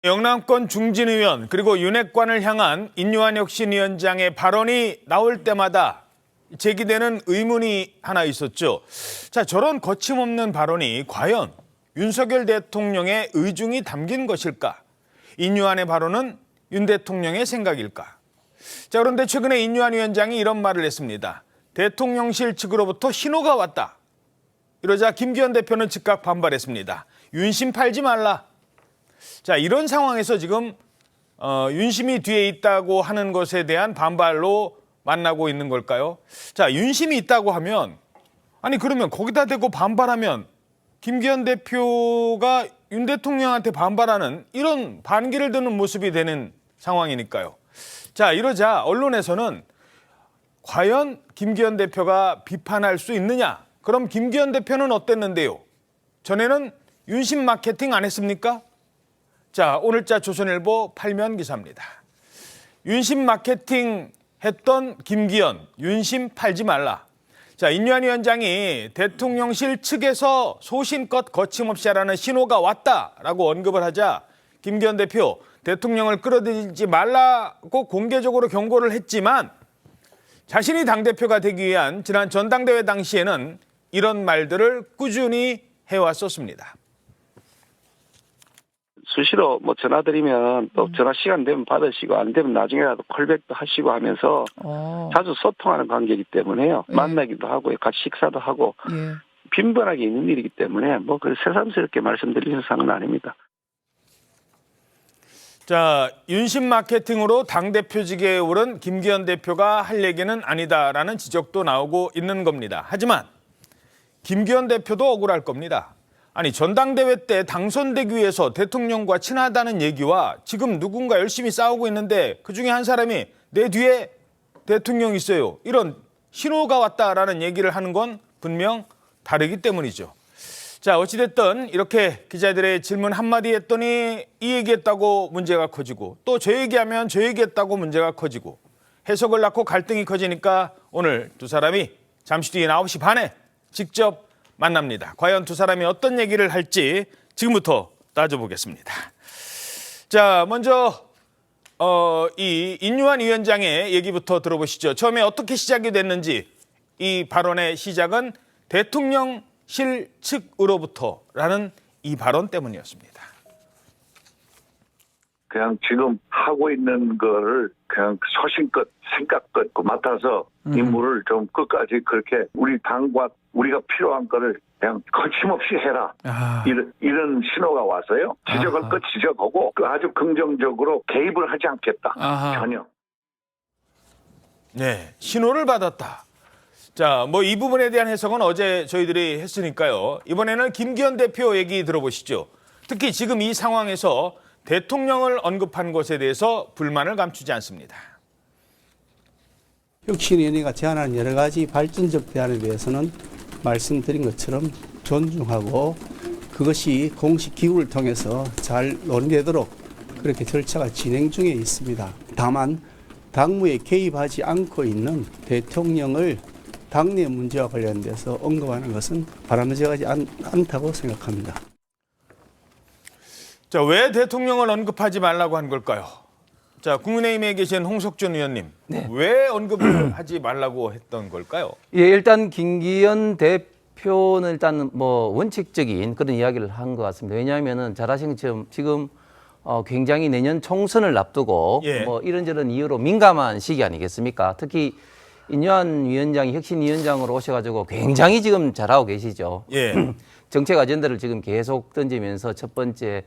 영남권 중진 의원 그리고 윤핵관을 향한 인유한 혁신위원장의 발언이 나올 때마다 제기되는 의문이 하나 있었죠. 자, 저런 거침없는 발언이 과연 윤석열 대통령의 의중이 담긴 것일까? 인유한의 발언은 윤 대통령의 생각일까? 자, 그런데 최근에 인유한 위원장이 이런 말을 했습니다. 대통령실 측으로부터 신호가 왔다. 이러자 김기현 대표는 즉각 반발했습니다. 윤심 팔지 말라. 자, 이런 상황에서 지금 윤심이 뒤에 있다고 하는 것에 대한 반발로 만나고 있는 걸까요? 자, 윤심이 있다고 하면 아니 그러면 거기다 대고 반발하면 김기현 대표가 윤 대통령한테 반발하는 이런 반기를 드는 모습이 되는 상황이니까요. 자, 이러자 언론에서는 과연 김기현 대표가 비판할 수 있느냐? 그럼 김기현 대표는 어땠는데요? 전에는 윤심 마케팅 안 했습니까? 자, 오늘자 조선일보 8면 기사입니다. 윤심 마케팅 했던 김기현, 윤심 팔지 말라. 자, 인유한 위원장이 대통령실 측에서 소신껏 거침없이 하라는 신호가 왔다라고 언급을 하자 김기현 대표 대통령을 끌어들이지 말라고 공개적으로 경고를 했지만 자신이 당대표가 되기 위한 지난 전당대회 당시에는 이런 말들을 꾸준히 해왔었습니다. 수시로 전화드리면 또 전화 시간 되면 받으시고 안 되면 나중에라도 콜백도 하시고 하면서 자주 소통하는 관계이기 때문에요. 만나기도 하고 같이 식사도 하고 빈번하게 있는 일이기 때문에 새삼스럽게 말씀드리는 상은 아닙니다. 자, 윤심 마케팅으로 당대표직에 오른 김기현 대표가 할 얘기는 아니다라는 지적도 나오고 있는 겁니다. 하지만 김기현 대표도 억울할 겁니다. 아니, 전당대회 때 당선되기 위해서 대통령과 친하다는 얘기와 지금 누군가 열심히 싸우고 있는데 그중에 한 사람이 내 뒤에 대통령이 있어요. 이런 신호가 왔다라는 얘기를 하는 건 분명 다르기 때문이죠. 자, 어찌됐든 이렇게 기자들의 질문 한마디 했더니 이 얘기했다고 문제가 커지고 또 저 얘기하면 저 얘기했다고 문제가 커지고 해석을 낳고 갈등이 커지니까 오늘 두 사람이 잠시 뒤에 9시 반에 직접 만납니다. 과연 두 사람이 어떤 얘기를 할지 지금부터 따져보겠습니다. 자, 먼저 이 인유한 위원장의 얘기부터 들어보시죠. 처음에 어떻게 시작이 됐는지 이 발언의 시작은 대통령실 측으로부터라는 이 발언 때문이었습니다. 그냥 지금 하고 있는 거를 그냥 소신껏 생각껏 맡아서 임무를 좀 끝까지 그렇게 우리 당과 우리가 필요한 거를 그냥 거침없이 해라. 이런 신호가 와서요. 지적할 것 지적하고 아주 긍정적으로 개입을 하지 않겠다. 전혀. 네, 신호를 받았다. 자, 이 부분에 대한 해석은 어제 저희들이 했으니까요. 이번에는 김기현 대표 얘기 들어보시죠. 특히 지금 이 상황에서 대통령을 언급한 것에 대해서 불만을 감추지 않습니다. 혁신위원회가 제안하는 여러 가지 발전적 대안에 대해서는 말씀드린 것처럼 존중하고 그것이 공식 기구를 통해서 잘 논의되도록 그렇게 절차가 진행 중에 있습니다. 다만 당무에 개입하지 않고 있는 대통령을 당내 문제와 관련돼서 언급하는 것은 바람직하지 않다고 생각합니다. 자, 왜 대통령을 언급하지 말라고 한 걸까요? 자, 국민의힘에 계신 홍석준 의원님, 네. 왜 언급을 하지 말라고 했던 걸까요? 예, 일단 김기현 대표는 일단 원칙적인 그런 이야기를 한 것 같습니다. 왜냐하면은 잘 아시는 것처럼 지금 굉장히 내년 총선을 앞두고 이런저런 이유로 민감한 시기 아니겠습니까? 특히 인유한 위원장이 혁신위원장으로 오셔가지고 굉장히 지금 잘하고 계시죠. 정책 아젠다를 지금 계속 던지면서 첫 번째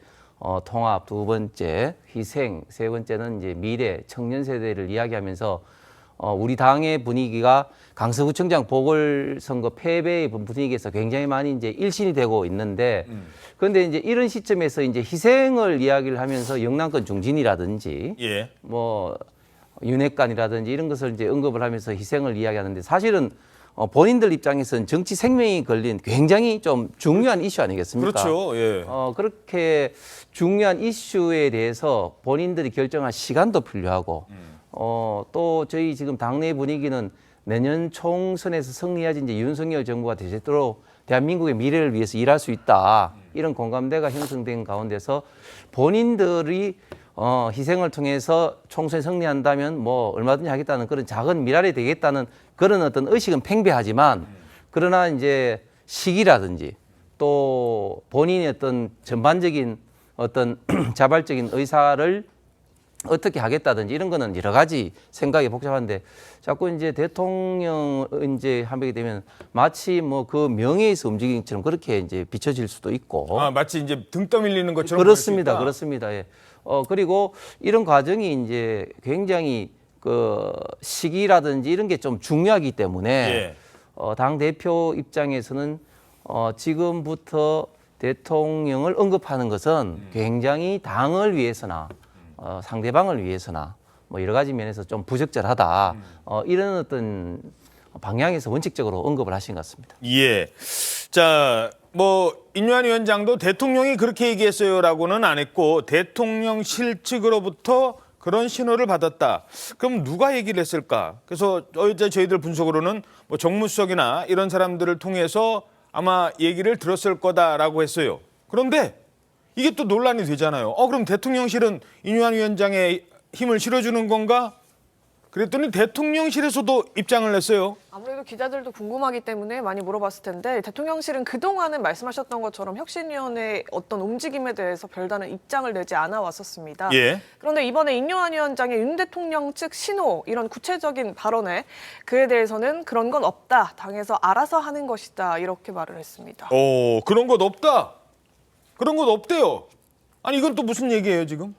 통합, 두 번째 희생, 세 번째는 이제 미래, 청년 세대를 이야기하면서 우리 당의 분위기가 강서구청장 보궐선거 패배의 분위기에서 굉장히 많이 이제 일신이 되고 있는데 그런데 이제 이런 시점에서 이제 희생을 이야기를 하면서 영남권 중진이라든지 윤핵관이라든지 이런 것을 이제 언급을 하면서 희생을 이야기하는데 사실은 본인들 입장에서는 정치 생명이 걸린 굉장히 좀 중요한 이슈 아니겠습니까? 그렇죠. 예. 그렇게 중요한 이슈에 대해서 본인들이 결정할 시간도 필요하고 또 저희 지금 당내 분위기는 내년 총선에서 승리해야지 이제 윤석열 정부가 제대로 대한민국의 미래를 위해서 일할 수 있다. 이런 공감대가 형성된 가운데서 본인들이 희생을 통해서 총선에 승리한다면 뭐 얼마든지 하겠다는 그런 작은 미랄이 되겠다는 그런 어떤 의식은 팽배하지만 그러나 이제 시기라든지 또 본인의 어떤 전반적인 어떤 자발적인 의사를 어떻게 하겠다든지 이런 거는 여러 가지 생각이 복잡한데 자꾸 이제 대통령 이제 하게 되면 마치 뭐 그 명예에서 움직이는 것처럼 그렇게 이제 비춰질 수도 있고. 마치 이제 등 떠밀리는 것처럼. 그렇습니다. 그렇습니다. 예. 그리고 이런 과정이 이제 굉장히 그 시기라든지 이런 게 좀 중요하기 때문에 예. 당 대표 입장에서는 지금부터 대통령을 언급하는 것은 굉장히 당을 위해서나 상대방을 위해서나 뭐 여러 가지 면에서 좀 부적절하다. 이런 어떤 방향에서 원칙적으로 언급을 하신 것 같습니다. 예. 자, 뭐 인유한 위원장도 대통령이 그렇게 얘기했어요라고는 안 했고 대통령실 측으로부터 그런 신호를 받았다. 그럼 누가 얘기를 했을까? 그래서 어제 저희들 분석으로는 뭐 정무수석이나 이런 사람들을 통해서 아마 얘기를 들었을 거다라고 했어요. 그런데 이게 또 논란이 되잖아요. 그럼 대통령실은 인유한 위원장의 힘을 실어주는 건가? 그랬더니 대통령실에서도 입장을 냈어요. 아무래도 기자들도 궁금하기 때문에 많이 물어봤을 텐데 대통령실은 그동안은 말씀하셨던 것처럼 혁신위원회의 어떤 움직임에 대해서 별다른 입장을 내지 않아 왔었습니다. 예. 그런데 이번에 인유한 위원장의 윤 대통령 측 신호 이런 구체적인 발언에 그에 대해서는 그런 건 없다. 당에서 알아서 하는 것이다. 이렇게 말을 했습니다. 그런 것 없다. 그런 것 없대요. 아니 이건 또 무슨 얘기예요 지금?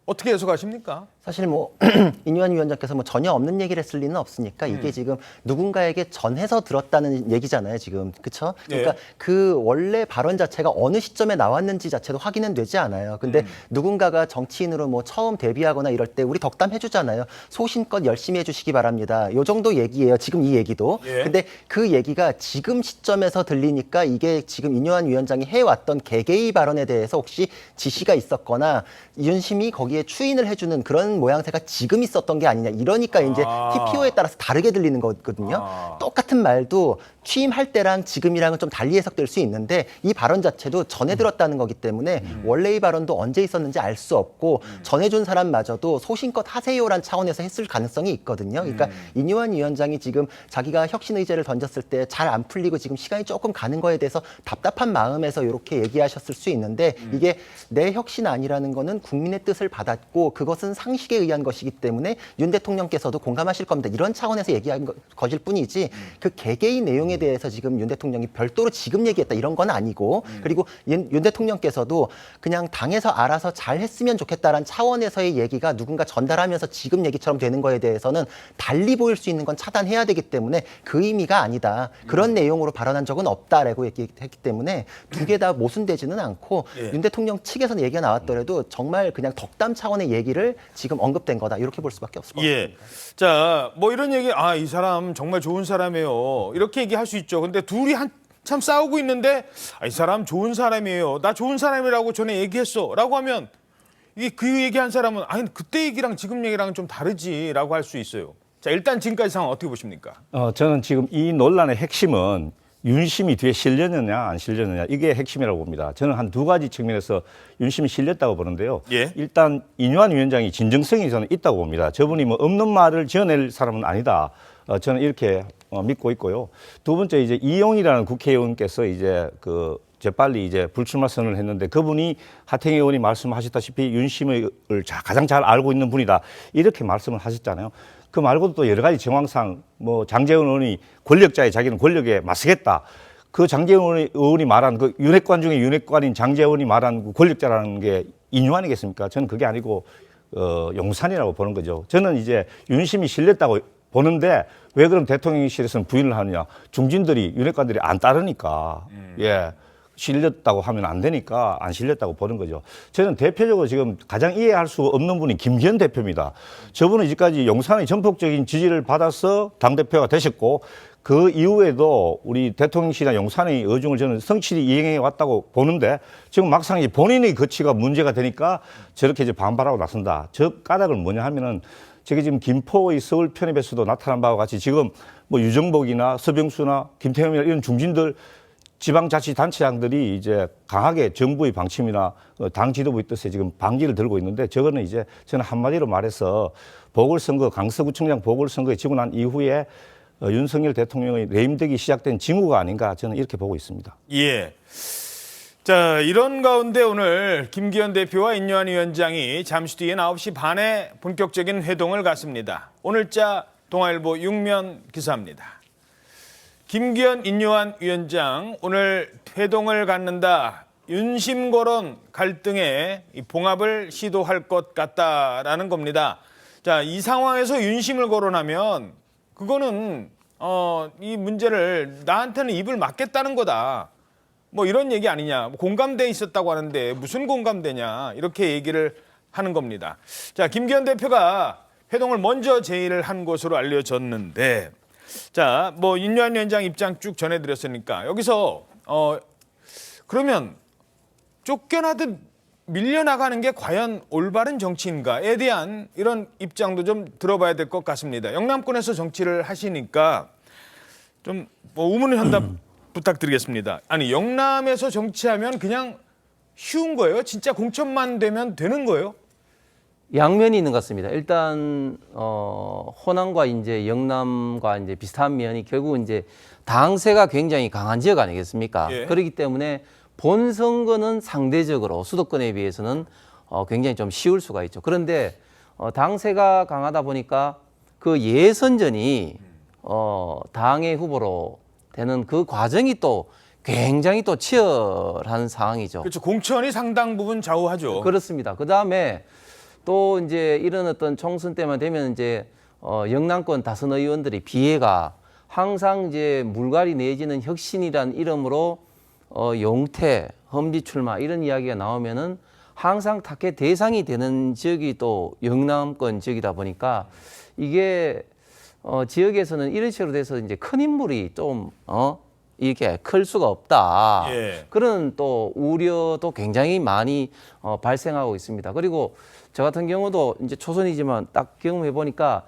어떻게 해석하십니까? 사실 뭐 인유한 위원장께서 뭐 전혀 없는 얘기를 했을 리는 없으니까 이게 지금 누군가에게 전해서 들었다는 얘기잖아요, 지금. 그렇죠? 그러니까 그 원래 발언 자체가 어느 시점에 나왔는지 자체도 확인은 되지 않아요. 근데 누군가가 정치인으로 뭐 처음 데뷔하거나 이럴 때 우리 덕담 해주잖아요. 소신껏 열심히 해주시기 바랍니다. 요 정도 얘기예요, 지금 이 얘기도. 근데 그 얘기가 지금 시점에서 들리니까 이게 지금 인유한 위원장이 해왔던 개개의 발언에 대해서 혹시 지시가 있었거나 윤심이 거기에 추인을 해주는 그런 모양새가 지금 있었던 게 아니냐. 이러니까 이제 TPO에 따라서 다르게 들리는 거거든요. 똑같은 말도 취임할 때랑 지금이랑은 좀 달리 해석될 수 있는데 이 발언 자체도 전해 들었다는 거기 때문에 원래 이 발언도 언제 있었는지 알 수 없고 전해준 사람마저도 소신껏 하세요란 차원에서 했을 가능성이 있거든요. 그러니까 인유한 위원장이 지금 자기가 혁신 의제를 던졌을 때 잘 안 풀리고 지금 시간이 조금 가는 거에 대해서 답답한 마음에서 이렇게 얘기하셨을 수 있는데 이게 내 혁신 아니라는 거는 국민의 뜻을 받았고 그것은 상식에 의한 것이기 때문에 윤 대통령께서도 공감하실 겁니다. 이런 차원에서 얘기한 것일 뿐이지 그 개개의 내용에 대해서 지금 윤 대통령이 별도로 지금 얘기했다 이런 건 아니고 그리고 윤 대통령께서도 그냥 당에서 알아서 잘 했으면 좋겠다라는 차원에서의 얘기가 누군가 전달하면서 지금 얘기처럼 되는 거에 대해서는 달리 보일 수 있는 건 차단해야 되기 때문에 그 의미가 아니다. 그런 내용으로 발언한 적은 없다라고 얘기했기 때문에 두 개 다 모순되지는 않고 윤 대통령 측에서는 얘기가 나왔더라도 정말 그냥 덕담 차원의 얘기를 지금 언급된 거다. 이렇게 볼 수밖에 없을 것 같습니다. 자, 뭐 이런 얘기, 이 사람 정말 좋은 사람이에요. 이렇게 얘기할 수 있죠. 근데 둘이 한참 싸우고 있는데, 이 사람 좋은 사람이에요. 나 좋은 사람이라고 전에 얘기했어. 라고 하면, 이게 그 얘기한 사람은, 그때 얘기랑 지금 얘기랑은 좀 다르지라고 할 수 있어요. 자, 일단 지금까지 상황 어떻게 보십니까? 저는 지금 이 논란의 핵심은 윤심이 뒤에 실렸느냐 안 실렸느냐 이게 핵심이라고 봅니다. 저는 한 두 가지 측면에서 윤심이 실렸다고 보는데요. 일단 인유한 위원장이 진정성이 저는 있다고 봅니다. 저분이 뭐 없는 말을 지어낼 사람은 아니다. 저는 이렇게 믿고 있고요. 두 번째 이제 이용이라는 국회의원께서 이제 재빨리 이제 불출마 선언을 했는데 그분이 하태경 의원이 말씀하셨다시피 윤심을 가장 잘 알고 있는 분이다. 이렇게 말씀을 하셨잖아요. 그 말고도 또 여러 가지 정황상 뭐 장제원 의원이 권력자의 자기는 권력에 맞서겠다. 그 장제원 의원이 말한 그 윤핵관 중에 윤핵관인 장제원이 말한 그 권력자라는 게 인유한이겠습니까? 저는 그게 아니고 용산이라고 보는 거죠. 저는 이제 윤심이 실렸다고 보는데 왜 그럼 대통령실에서는 부인을 하느냐? 중진들이 윤핵관들이 안 따르니까 실렸다고 하면 안 되니까 안 실렸다고 보는 거죠. 저는 대표적으로 지금 가장 이해할 수 없는 분이 김기현 대표입니다. 저분은 이제까지 용산의 전폭적인 지지를 받아서 당대표가 되셨고 그 이후에도 우리 대통령실이나 용산의 의중을 저는 성실히 이행해 왔다고 보는데 지금 막상 이제 본인의 거취가 문제가 되니까 저렇게 이제 반발하고 나선다. 저 까닭은 뭐냐 하면은 저게 지금 김포의 서울 편입에서도 나타난 바와 같이 지금 뭐 유정복이나 서병수나 김태형이나 이런 중진들 지방자치단체장들이 이제 강하게 정부의 방침이나 당 지도부의 뜻에 지금 방지를 들고 있는데 저거는 이제 저는 한마디로 말해서 보궐선거, 강서구청장 보궐선거에 지고 난 이후에 윤석열 대통령의 레임덕이 시작된 징후가 아닌가 저는 이렇게 보고 있습니다. 예. 자, 이런 가운데 오늘 김기현 대표와 인요한 위원장이 잠시 뒤에 9시 반에 본격적인 회동을 갖습니다. 오늘자 동아일보 6면 기사입니다. 김기현, 인요한 위원장 오늘 회동을 갖는다. 윤심거론 갈등에 봉합을 시도할 것 같다라는 겁니다. 자, 이 상황에서 윤심을 거론하면 그거는 이 문제를 나한테는 입을 막겠다는 거다. 뭐 이런 얘기 아니냐. 공감대 있었다고 하는데 무슨 공감대냐. 이렇게 얘기를 하는 겁니다. 자, 김기현 대표가 회동을 먼저 제의를 한 것으로 알려졌는데 자, 뭐 인요한 위원장 입장 쭉 전해드렸으니까 여기서 그러면 쫓겨나듯 밀려나가는 게 과연 올바른 정치인가에 대한 이런 입장도 좀 들어봐야 될 것 같습니다. 영남권에서 정치를 하시니까 좀 뭐 우문을 현답 부탁드리겠습니다. 아니, 영남에서 정치하면 그냥 쉬운 거예요? 진짜 공천만 되면 되는 거예요? 양면이 있는 것 같습니다. 일단 호남과 이제 영남과 이제 비슷한 면이 결국 이제 당세가 굉장히 강한 지역 아니겠습니까? 예. 그렇기 때문에 본 선거는 상대적으로 수도권에 비해서는 굉장히 좀 쉬울 수가 있죠. 그런데 당세가 강하다 보니까 그 예선전이 당의 후보로 되는 그 과정이 또 굉장히 또 치열한 상황이죠. 그렇죠. 공천이 상당 부분 좌우하죠. 그렇습니다. 그 다음에 또 이제 이런 어떤 총선 때만 되면 이제 영남권 다선 의원들이 비애가 항상 이제 물갈이 내지는 혁신이란 이름으로 용태, 험지 출마 이런 이야기가 나오면은 항상 타겟 대상이 되는 지역이 또 영남권 지역이다 보니까 이게 지역에서는 이런 식으로 돼서 이제 큰 인물이 좀 이렇게 클 수가 없다. 예. 그런 또 우려도 굉장히 많이 발생하고 있습니다. 그리고 저 같은 경우도 이제 초선이지만 딱 경험해 보니까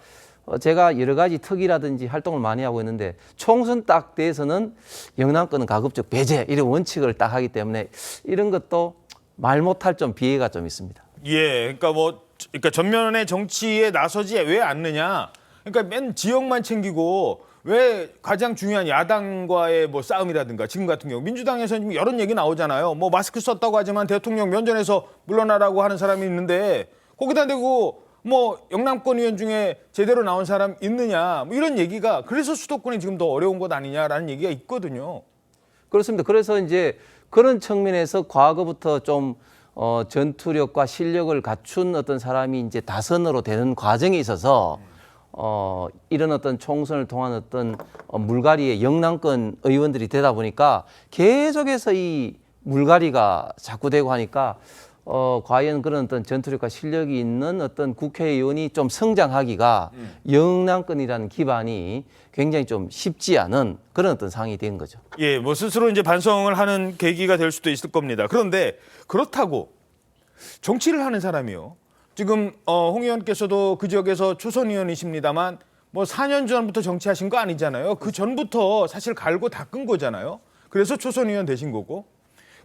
제가 여러 가지 특이라든지 활동을 많이 하고 있는데 총선 딱 돼서는 영남권은 가급적 배제 이런 원칙을 딱 하기 때문에 이런 것도 말 못할 좀 비애가 좀 있습니다. 예, 그러니까 전면의 정치에 나서지 왜 않느냐. 그러니까 맨 지역만 챙기고 왜 가장 중요한 야당과의 뭐 싸움이라든가 지금 같은 경우 민주당에서는 여러 얘기 나오잖아요. 뭐 마스크 썼다고 하지만 대통령 면전에서 물러나라고 하는 사람이 있는데 거기다 대고 뭐 영남권 의원 중에 제대로 나온 사람 있느냐 뭐 이런 얘기가 그래서 수도권이 지금 더 어려운 것 아니냐라는 얘기가 있거든요. 그렇습니다. 그래서 이제 그런 측면에서 과거부터 좀 전투력과 실력을 갖춘 어떤 사람이 이제 다선으로 되는 과정에 있어서 이런 어떤 총선을 통한 어떤 물갈이의 영남권 의원들이 되다 보니까 계속해서 이 물갈이가 자꾸 되고 하니까 과연 그런 어떤 전투력과 실력이 있는 어떤 국회의원이 좀 성장하기가 영남권이라는 기반이 굉장히 좀 쉽지 않은 그런 어떤 상황이 된 거죠. 예, 뭐 스스로 이제 반성을 하는 계기가 될 수도 있을 겁니다. 그런데 그렇다고 정치를 하는 사람이요. 지금 홍 의원께서도 그 지역에서 초선 의원이십니다만 뭐 4년 전부터 정치하신 거 아니잖아요. 그 전부터 사실 갈고 닦은 거잖아요. 그래서 초선 의원 되신 거고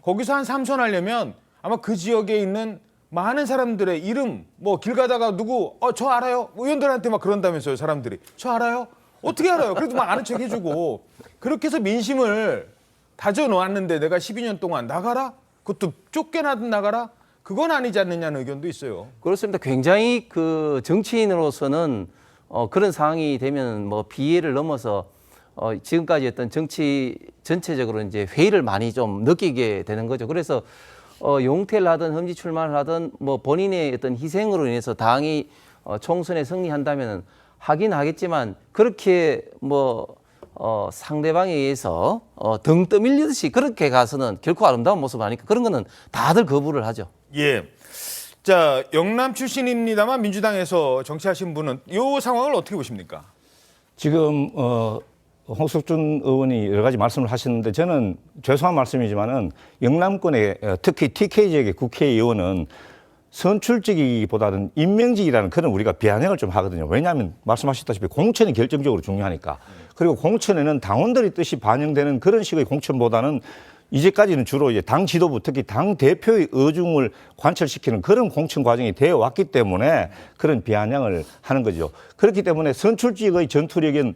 거기서 한 3선 하려면 아마 그 지역에 있는 많은 사람들의 이름 뭐 길 가다가 누구 저 알아요? 의원들한테 막 그런다면서요. 사람들이 저 알아요? 어떻게 알아요? 그래도 막 아는 척 해주고 그렇게 해서 민심을 다져놓았는데 내가 12년 동안 나가라? 그것도 쫓겨나든 나가라? 그건 아니지 않느냐는 의견도 있어요. 그렇습니다. 굉장히 그 정치인으로서는 그런 상황이 되면 뭐 비애를 넘어서 지금까지 했던 정치 전체적으로 이제 회의를 많이 좀 느끼게 되는 거죠. 그래서 용태를 하든 험지 출마를 하든 뭐 본인의 어떤 희생으로 인해서 당이 총선에 승리한다면 하긴 하겠지만 그렇게 뭐 상대방에 의해서 등 떠밀리듯이 그렇게 가서는 결코 아름다운 모습 아니까 그런 거는 다들 거부를 하죠. 예. 자, 영남 출신입니다만 민주당에서 정치하신 분은 이 상황을 어떻게 보십니까? 지금 홍석준 의원이 여러 가지 말씀을 하셨는데 저는 죄송한 말씀이지만은 영남권의 특히 TK 지역의 국회의원은 선출직이기보다는 임명직이라는 그런 우리가 비아냥을 좀 하거든요. 왜냐하면 말씀하셨다시피 공천이 결정적으로 중요하니까. 그리고 공천에는 당원들의 뜻이 반영되는 그런 식의 공천보다는 이제까지는 주로 이제 당 지도부, 특히 당 대표의 의중을 관철시키는 그런 공천 과정이 되어 왔기 때문에 그런 비아냥을 하는 거죠. 그렇기 때문에 선출직의 전투력은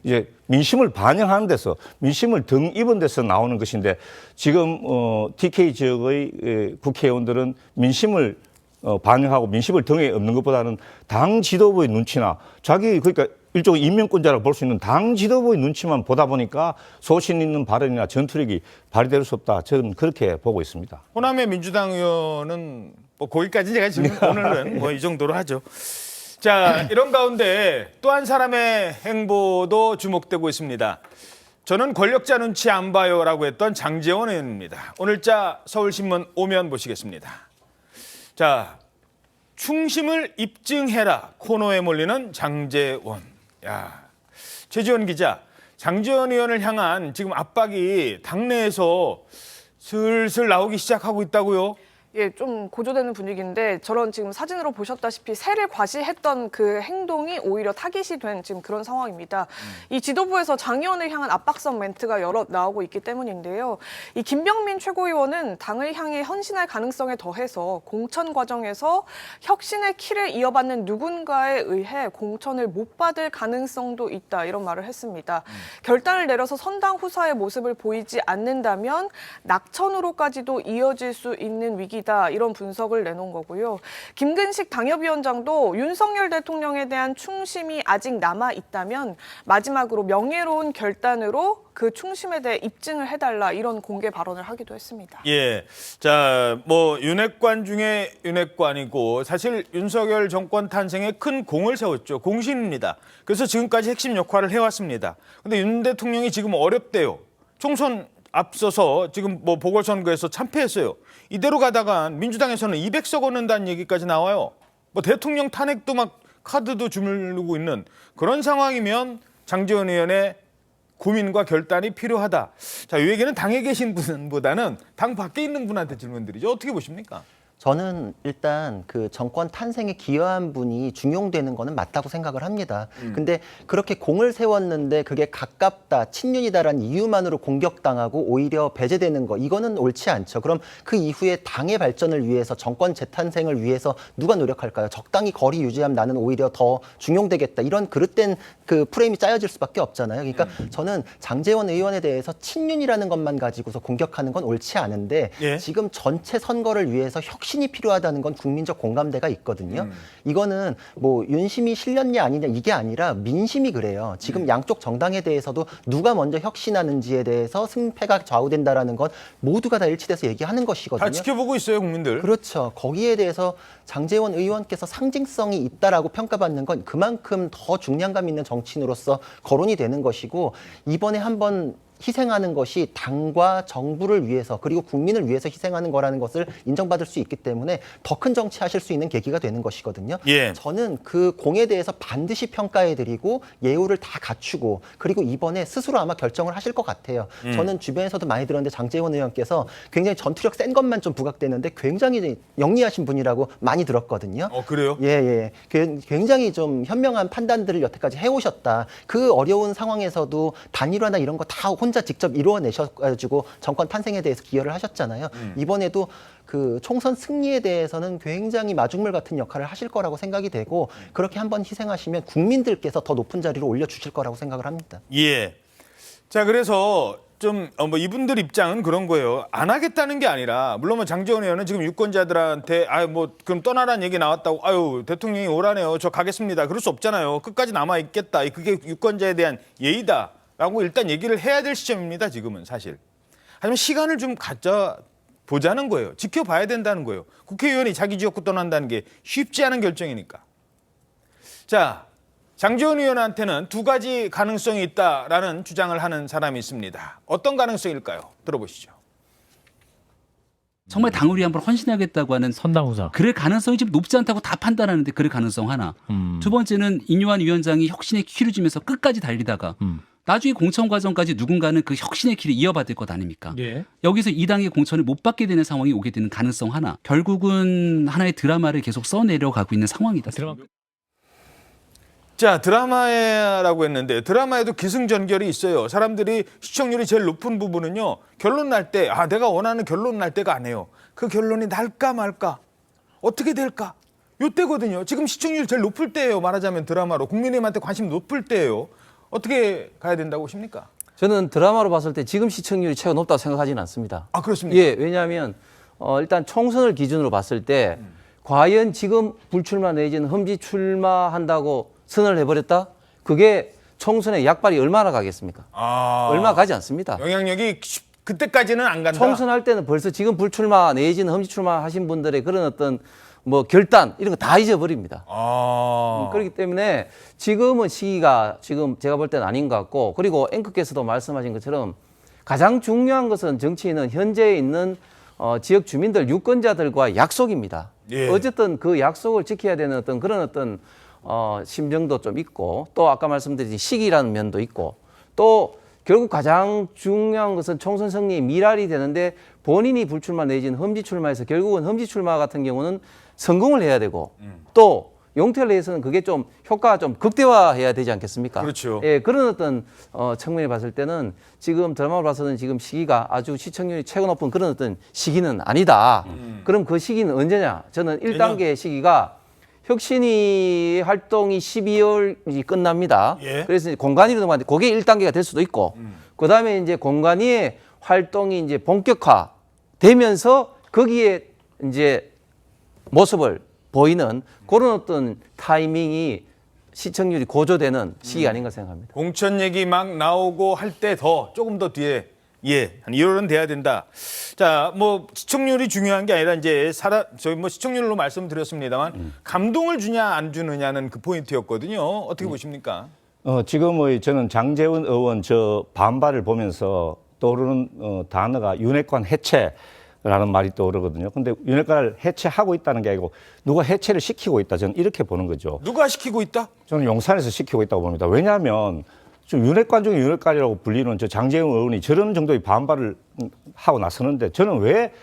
이제 민심을 반영하는 데서, 민심을 등 입은 데서 나오는 것인데, 지금 TK 지역의 국회의원들은 민심을 반영하고 민심을 등에 업는 것보다는 당 지도부의 눈치나 그러니까 일종의 인명권자라고 볼 수 있는 당 지도부의 눈치만 보다 보니까 소신 있는 발언이나 전투력이 발휘될 수 없다. 저는 그렇게 보고 있습니다. 호남의 민주당 의원은 뭐 거기까지 제가 지금 오늘은 뭐 이 정도로 하죠. 자, 이런 가운데 또 한 사람의 행보도 주목되고 있습니다. 저는 권력자 눈치 안 봐요라고 했던 장제원 의원입니다. 오늘자 서울신문 오면 보시겠습니다. 자, 충심을 입증해라 코너에 몰리는 장제원. 야, 최지원 기자, 장제원 의원을 향한 지금 압박이 당내에서 슬슬 나오기 시작하고 있다고요? 예, 좀 고조되는 분위기인데 저런 지금 사진으로 보셨다시피 세를 과시했던 그 행동이 오히려 타깃이 된 지금 그런 상황입니다. 이 지도부에서 장 의원을 향한 압박성 멘트가 여러 나오고 있기 때문인데요. 이 김병민 최고위원은 당을 향해 헌신할 가능성에 더해서 공천 과정에서 혁신의 키를 이어받는 누군가에 의해 공천을 못 받을 가능성도 있다 이런 말을 했습니다. 결단을 내려서 선당 후사의 모습을 보이지 않는다면 낙천으로까지도 이어질 수 있는 위기 이런 분석을 내놓은 거고요. 김근식 당협위원장도 윤석열 대통령에 대한 충심이 아직 남아 있다면 마지막으로 명예로운 결단으로 그 충심에 대해 입증을 해달라 이런 공개 발언을 하기도 했습니다. 예, 자, 뭐 윤핵관 중에 윤핵관이고 사실 윤석열 정권 탄생에 큰 공을 세웠죠. 공신입니다. 그래서 지금까지 핵심 역할을 해왔습니다. 근데 윤 대통령이 지금 어렵대요. 총선 앞서서 지금 뭐 보궐선거에서 참패했어요. 이대로 가다가 민주당에서는 200석 얻는다는 얘기까지 나와요. 뭐 대통령 탄핵도 막 카드도 주물르고 있는 그런 상황이면 장제원 의원의 고민과 결단이 필요하다. 자, 이 얘기는 당에 계신 분보다는 당 밖에 있는 분한테 질문드리죠. 어떻게 보십니까? 저는 일단 그 정권 탄생에 기여한 분이 중용되는 거는 맞다고 생각을 합니다. 근데 그렇게 공을 세웠는데 그게 가깝다, 친윤이다라는 이유만으로 공격당하고 오히려 배제되는 거, 이거는 옳지 않죠. 그럼 그 이후에 당의 발전을 위해서, 정권 재탄생을 위해서 누가 노력할까요? 적당히 거리 유지하면 나는 오히려 더 중용되겠다. 이런 그릇된 그 프레임이 짜여질 수밖에 없잖아요. 그러니까 저는 장제원 의원에 대해서 친윤이라는 것만 가지고서 공격하는 건 옳지 않은데 지금 전체 선거를 위해서 혁신이 필요하다는 건 국민적 공감대가 있거든요. 이거는 뭐 윤심이 실렸냐 아니냐 이게 아니라 민심이 그래요. 지금 양쪽 정당에 대해서도 누가 먼저 혁신하는지에 대해서 승패가 좌우된다라는 건 모두가 다 일치돼서 얘기하는 것이거든요. 다 지켜보고 있어요, 국민들. 그렇죠. 거기에 대해서 장제원 의원께서 상징성이 있다라고 평가받는 건 그만큼 더 중량감 있는 정치인으로서 거론이 되는 것이고, 이번에 한번 희생하는 것이 당과 정부를 위해서 그리고 국민을 위해서 희생하는 거라는 것을 인정받을 수 있기 때문에 더 큰 정치하실 수 있는 계기가 되는 것이거든요. 저는 그 공에 대해서 반드시 평가해드리고 예우를 다 갖추고 그리고 이번에 스스로 아마 결정을 하실 것 같아요. 저는 주변에서도 많이 들었는데 장제원 의원께서 굉장히 전투력 센 것만 좀 부각되는데 굉장히 영리하신 분이라고 많이 들었거든요. 그래요? 예. 굉장히 좀 현명한 판단들을 여태까지 해오셨다. 그 어려운 상황에서도 단일화나 이런 거 다 혼자 직접 이루어내셔가지고 정권 탄생에 대해서 기여를 하셨잖아요. 이번에도 그 총선 승리에 대해서는 굉장히 마중물 같은 역할을 하실 거라고 생각이 되고 그렇게 한번 희생하시면 국민들께서 더 높은 자리로 올려주실 거라고 생각을 합니다. 예. 자, 그래서 좀 뭐 이분들 입장은 그런 거예요. 안 하겠다는 게 아니라 물론 뭐 장제원 의원은 지금 유권자들한테 뭐 그럼 떠나라는 얘기 나왔다고 대통령이 오라네요. 저 가겠습니다. 그럴 수 없잖아요. 끝까지 남아 있겠다. 그게 유권자에 대한 예의다. 라고 일단 얘기를 해야 될 시점입니다. 지금은 사실. 하지만 시간을 좀 가져보자는 거예요. 지켜봐야 된다는 거예요. 국회의원이 자기 지역구 떠난다는 게 쉽지 않은 결정이니까. 자, 장제원 의원한테는 두 가지 가능성이 있다라는 주장을 하는 사람이 있습니다. 어떤 가능성일까요? 들어보시죠. 정말 당을 위해 한번 헌신하겠다고 하는 선당후사. 그럴 가능성이 지금 높지 않다고 다 판단하는데 그럴 가능성 하나. 두 번째는 인유한 위원장이 혁신의 키를 주면서 끝까지 달리다가 나중에 공천 과정까지 누군가는 그 혁신의 길을 이어받을 것 아닙니까? 여기서 이 당의 공천을 못 받게 되는 상황이 오게 되는 가능성 하나. 결국은 하나의 드라마를 계속 써내려가고 있는 상황이다. 자, 드라마라고 했는데 드라마에도 기승전결이 있어요. 사람들이 시청률이 제일 높은 부분은요. 결론 날 때 내가 원하는 결론 날 때가 아니에요. 그 결론이 날까 말까 어떻게 될까 요때거든요. 지금 시청률 제일 높을 때예요. 말하자면 드라마로 국민의힘한테 관심 높을 때예요. 어떻게 가야 된다고 보십니까? 저는 드라마로 봤을 때 지금 시청률이 최고 높다고 생각하지는 않습니다. 아, 그렇습니까? 예, 왜냐하면 일단 총선을 기준으로 봤을 때 과연 지금 불출마 내지는 험지 출마한다고 선언을 해버렸다? 그게 총선에 약발이 얼마나 가겠습니까? 얼마 가지 않습니다. 영향력이 그때까지는 안 간다. 총선할 때는 벌써 지금 불출마 내지는 험지 출마하신 분들의 그런 어떤 뭐 결단 이런 거 다 잊어버립니다. 그렇기 때문에 지금은 시기가 지금 제가 볼 때는 아닌 것 같고, 그리고 앵커께서도 말씀하신 것처럼 가장 중요한 것은 정치인은 현재 있는 지역 주민들 유권자들과 약속입니다. 예. 어쨌든 그 약속을 지켜야 되는 어떤 그런 어떤 심정도 좀 있고, 또 아까 말씀드린 시기라는 면도 있고, 또 결국 가장 중요한 것은 총선 승리의 미랄이 되는데 본인이 불출마 내지는 험지 출마해서 결국은 험지 출마 같은 경우는 성공을 해야 되고 또 용태를 해서는 그게 좀 효과가 좀 극대화해야 되지 않겠습니까? 그렇죠. 예, 그런 어떤 측면에 봤을 때는 지금 드라마로 봐서는 지금 시기가 아주 시청률이 최고 높은 그런 어떤 시기는 아니다. 그럼 그 시기는 언제냐? 저는 1단계 시기가 혁신위 활동이 12월이 끝납니다. 예. 그래서 이제 공관위로 넘어가는데 그게 1단계가 될 수도 있고, 그다음에 이제 공관위의 활동이 이제 본격화되면서 거기에 이제 모습을 보이는 그런 어떤 타이밍이 시청률이 고조되는 시기 아닌가 생각합니다. 공천 얘기 막 나오고 할 때 조금 더 뒤에 한 1월은 돼야 된다. 자, 뭐 시청률이 중요한 게 아니라 이제 저희 뭐 시청률로 말씀드렸습니다만 감동을 주냐 안 주느냐는 그 포인트였거든요. 어떻게 보십니까? 지금 저는 장제원 의원 저 반발을 보면서 떠오르는 단어가 윤핵관 해체라는 말이 떠오르거든요. 근데 윤핵관을 해체하고 있다는 게 아니고 누가 해체를 시키고 있다. 저는 이렇게 보는 거죠. 누가 시키고 있다? 저는 용산에서 시키고 있다고 봅니다. 왜냐하면 좀 윤핵관 중에 윤핵관이라고 불리는 저 장제원 의원이 저런 정도의 반발을 하고 나서는데 저는 왜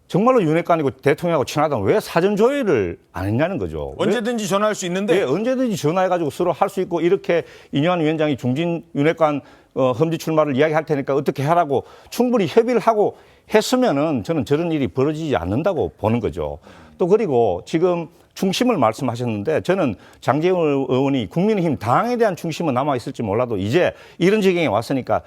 정말로 윤핵관이고 대통령하고 친하다면 왜 사전 조회를 안 했냐는 거죠. 언제든지 전화할 수 있는데. 네, 언제든지 전화해가지고 서로 할 수 있고 이렇게 이뇨한 위원장이 중진 윤핵관 험지 출마를 이야기할 테니까 어떻게 하라고 충분히 협의를 하고 했으면은 저는 저런 일이 벌어지지 않는다고 보는 거죠. 또 그리고 지금 중심을 말씀하셨는데 저는 장제원 의원이 국민의힘 당에 대한 중심은 남아있을지 몰라도 이제 이런 지경에 왔으니까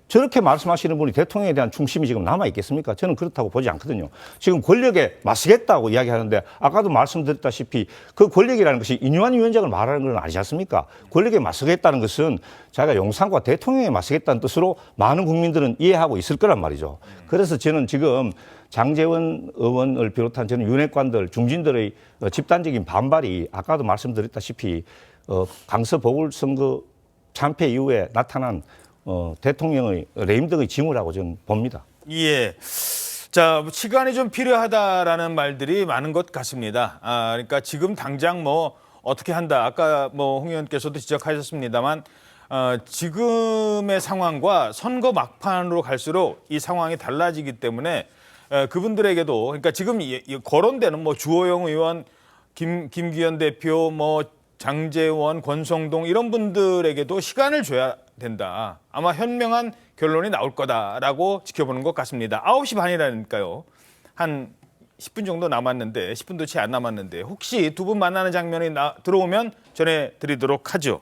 저렇게 말씀하시는 분이 대통령에 대한 중심이 지금 남아있겠습니까? 저는 그렇다고 보지 않거든요. 지금 권력에 맞서겠다고 이야기하는데 아까도 말씀드렸다시피 그 권력이라는 것이 이뇨한 위원장을 말하는 건 아니지 않습니까? 권력에 맞서겠다는 것은 자기가 용산과 대통령에 맞서겠다는 뜻으로 많은 국민들은 이해하고 있을 거란 말이죠. 그래서 저는 지금 장제원 의원을 비롯한 저는 윤핵관들, 중진들의 집단적인 반발이 아까도 말씀드렸다시피 강서 보궐선거 참패 이후에 나타난 대통령의 레임덕의 징후라고 저는 봅니다. 예. 자, 시간이 좀 필요하다라는 말들이 많은 것 같습니다. 그러니까 지금 당장 뭐 어떻게 한다. 아까 뭐 홍 의원께서도 지적하셨습니다만 지금의 상황과 선거 막판으로 갈수록 이 상황이 달라지기 때문에 그분들에게도 그러니까 지금 거론되는 뭐 주호영 의원, 김기현 대표, 뭐 장제원, 권성동 이런 분들에게도 시간을 줘야 된다. 아마 현명한 결론이 나올 거다라고 지켜보는 것 같습니다. 9시 반이라니까요. 한 10분 정도 남았는데 10분도 채 안 남았는데 혹시 두 분 만나는 장면이 들어오면 전해드리도록 하죠.